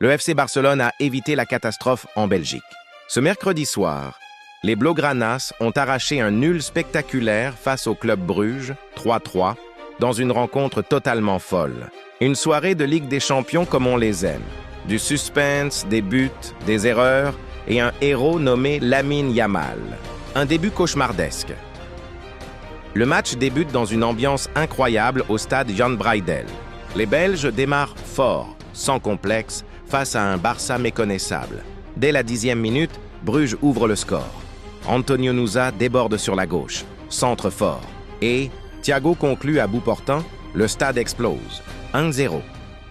Le FC Barcelone a évité la catastrophe en Belgique. Ce mercredi soir, les Blaugranas ont arraché un nul spectaculaire face au club Bruges, 3-3, dans une rencontre totalement folle. Une soirée de Ligue des Champions comme on les aime. Du suspense, des buts, des erreurs et un héros nommé Lamine Yamal. Un début cauchemardesque. Le match débute dans une ambiance incroyable au stade Jan Breydel. Les Belges démarrent fort, sans complexe, face à un Barça méconnaissable. Dès la 10e minute, Bruges ouvre le score. Antonio Nusa déborde sur la gauche, centre fort. Et Thiago conclut à bout portant, le stade explose. 1-0.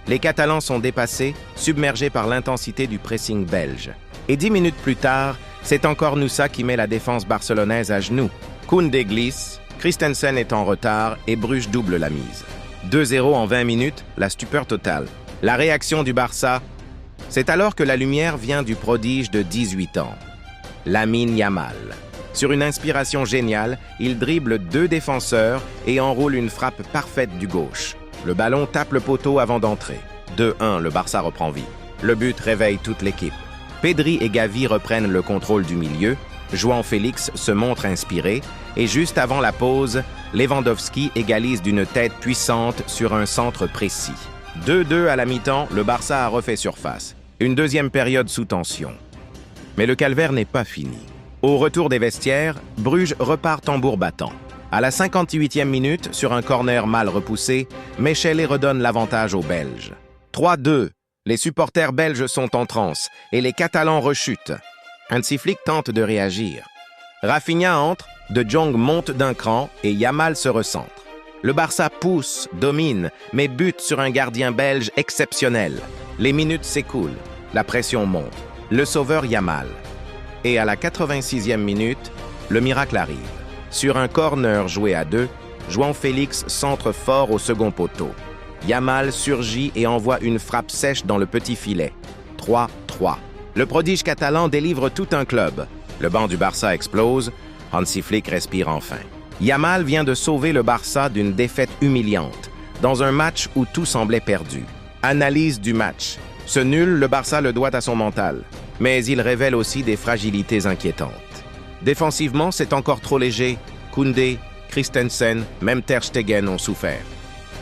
Les Catalans sont dépassés, submergés par l'intensité du pressing belge. Et 10 minutes plus tard, c'est encore Nusa qui met la défense barcelonaise à genoux. Koundé glisse, Christensen est en retard et Bruges double la mise. 2-0 en 20 minutes, la stupeur totale. La réaction du Barça, c'est alors que la lumière vient du prodige de 18 ans, Lamine Yamal. Sur une inspiration géniale, il dribble 2 défenseurs et enroule une frappe parfaite du gauche. Le ballon tape le poteau avant d'entrer. 2-1, le Barça reprend vie. Le but réveille toute l'équipe. Pedri et Gavi reprennent le contrôle du milieu. João Félix se montre inspiré. Et juste avant la pause, Lewandowski égalise d'une tête puissante sur un centre précis. 2-2 à la mi-temps, le Barça a refait surface. Une deuxième période sous tension. Mais le calvaire n'est pas fini. Au retour des vestiaires, Bruges repart tambour battant. À la 58e minute, sur un corner mal repoussé, Mechele redonne l'avantage aux Belges. 3-2. Les supporters belges sont en transe et les Catalans rechutent. Hansi Flick tente de réagir. Rafinha entre, De Jong monte d'un cran et Yamal se recentre. Le Barça pousse, domine, mais bute sur un gardien belge exceptionnel. Les minutes s'écoulent, la pression monte. Le sauveur Yamal. Et à la 86e minute, le miracle arrive. Sur un corner joué à 2, João Félix centre fort au second poteau. Yamal surgit et envoie une frappe sèche dans le petit filet. 3-3. Le prodige catalan délivre tout un club. Le banc du Barça explose. Hansi Flick respire enfin. Yamal vient de sauver le Barça d'une défaite humiliante, dans un match où tout semblait perdu. Analyse du match. Ce nul, le Barça le doit à son mental. Mais il révèle aussi des fragilités inquiétantes. Défensivement, c'est encore trop léger. Koundé, Christensen, même Ter Stegen ont souffert.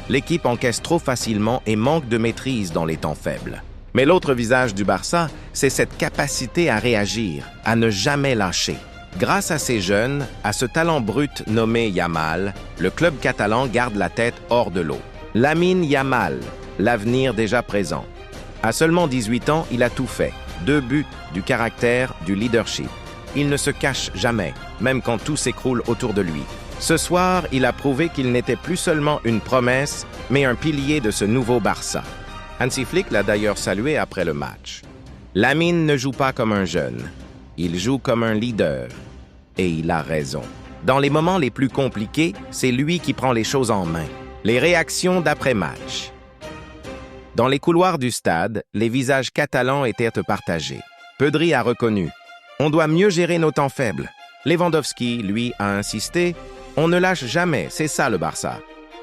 L'équipe encaisse trop facilement et manque de maîtrise dans les temps faibles. Mais l'autre visage du Barça, c'est cette capacité à réagir, à ne jamais lâcher. Grâce à ces jeunes, à ce talent brut nommé Yamal, le club catalan garde la tête hors de l'eau. Lamine Yamal, l'avenir déjà présent. À seulement 18 ans, il a tout fait. 2 buts, du caractère, du leadership. Il ne se cache jamais, même quand tout s'écroule autour de lui. Ce soir, il a prouvé qu'il n'était plus seulement une promesse, mais un pilier de ce nouveau Barça. Hansi Flick l'a d'ailleurs salué après le match. Lamine ne joue pas comme un jeune. Il joue comme un leader. Et il a raison. Dans les moments les plus compliqués, c'est lui qui prend les choses en main. Les réactions d'après-match. Dans les couloirs du stade, les visages catalans étaient partagés. Pedri a reconnu. On doit mieux gérer nos temps faibles. Lewandowski, lui, a insisté. On ne lâche jamais, c'est ça le Barça.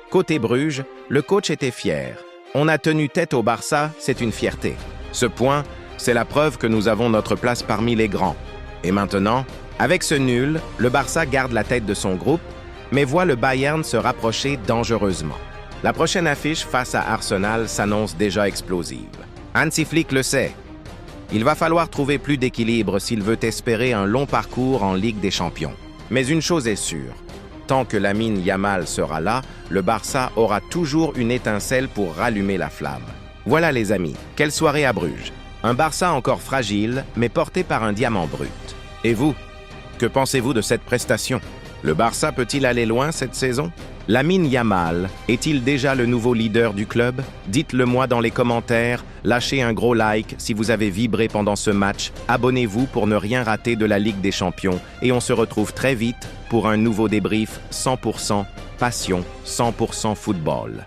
Côté Bruges, le coach était fier. On a tenu tête au Barça, c'est une fierté. Ce point, c'est la preuve que nous avons notre place parmi les grands. Et maintenant, avec ce nul, le Barça garde la tête de son groupe, mais voit le Bayern se rapprocher dangereusement. La prochaine affiche face à Arsenal s'annonce déjà explosive. Hansi Flick le sait. Il va falloir trouver plus d'équilibre s'il veut espérer un long parcours en Ligue des Champions. Mais une chose est sûre, tant que Lamine Yamal sera là, le Barça aura toujours une étincelle pour rallumer la flamme. Voilà les amis, quelle soirée à Bruges. Un Barça encore fragile, mais porté par un diamant brut. Et vous, que pensez-vous de cette prestation? Le Barça peut-il aller loin cette saison? Lamine Yamal est-il déjà le nouveau leader du club? Dites-le moi dans les commentaires, lâchez un gros like si vous avez vibré pendant ce match, abonnez-vous pour ne rien rater de la Ligue des Champions et on se retrouve très vite pour un nouveau débrief 100% passion, 100% football.